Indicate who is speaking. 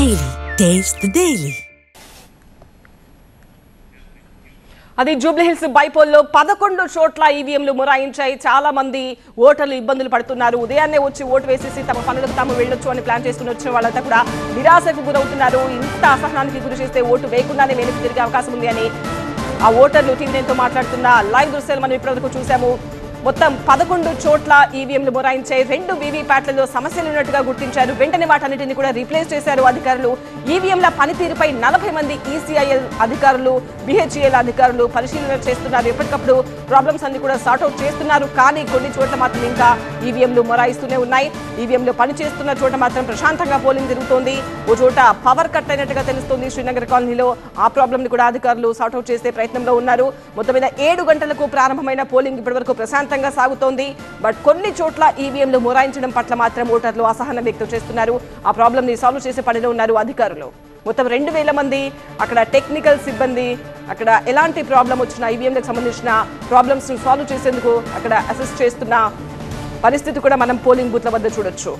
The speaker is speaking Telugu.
Speaker 1: Daily. Taste the Daily.
Speaker 2: అది జూబ్లీహిల్స్ బైపోల్లో 11 చోట్ల ఈవీఎంలు మొరాయించాయి. చాలా మంది ఓటర్లు ఇబ్బందులు పడుతున్నారు. ఉదయాన్నే వచ్చి ఓటు వేసేసి తమ పనులకు తాము వెళ్ళొచ్చు అని ప్లాన్ చేసుకుని వచ్చిన వాళ్ళంతా కూడా నిరాశకు గురవుతున్నారు. ఇంత అసహనానికి గురి చేస్తే ఓటు వేయకుండానే వెనక్కి తిరిగే అవకాశం ఉంది అని ఆ ఓటర్లు టీవీతో మాట్లాడుతున్న లైవ్ దృశ్యాలు మనం ఇప్పటివరకు చూసాము. మొత్తం 11 చోట్ల ఈవీఎంలు మొరాయించాయి. 2 వీవీప్యాట్లలో సమస్యలు ఉన్నట్టుగా గుర్తించారు. వెంటనే వాటన్నిటిని కూడా రీప్లేస్ చేశారు అధికారులు. ఈవీఎంల పనితీరుపై 40 మంది ఈసీఐఎల్ అధికారులు, బిహెచ్ఈఎల్ అధికారులు పరిశీలన చేస్తున్నారు. ఎప్పటికప్పుడు ప్రాబ్లమ్స్ అన్ని కూడా సార్ట్అవుట్ చేస్తున్నారు. కానీ కొన్ని చోట్ల మాత్రం ఇంకా ఈవీఎంలు మొరాయిస్తూనే ఉన్నాయి. ఈవీఎంలు పనిచేస్తున్న చోట మాత్రం ప్రశాంతంగా పోలింగ్ జరుగుతోంది. ఓ చోట పవర్ కట్ అయినట్టుగా తెలుస్తోంది. శ్రీనగర్ కాలనీలో ఆ ప్రాబ్లం ని కూడా అధికారులు సార్ట్అవుట్ చేసే ప్రయత్నంలో ఉన్నారు. మొత్తం మీద 7 గంటలకు ప్రారంభమైన పోలింగ్ ఇప్పటివరకు ప్రశాంతంగా సాగుతోంది. బట్ కొన్ని చోట్ల ఈవీఎంలు మొరాయించడం పట్ల మాత్రం ఓటర్లు అసహనం వ్యక్తం చేస్తున్నారు. ఆ ప్రాబ్లం ని సాల్వ్ చేసే పనిలో ఉన్నారు అధికారులు. మొత్తం 2000 మంది అక్కడ టెక్నికల్ సిబ్బంది అక్కడ ఎలాంటి ప్రాబ్లం వచ్చినా ఈవీఎంలకు సంబంధించిన ప్రాబ్లమ్స్ ని సాల్వ్ చేసేందుకు అక్కడ అసిస్ట్ చేస్తున్న పరిస్థితి కూడా మనం పోలింగ్ బూత్ల వద్ద చూడొచ్చు.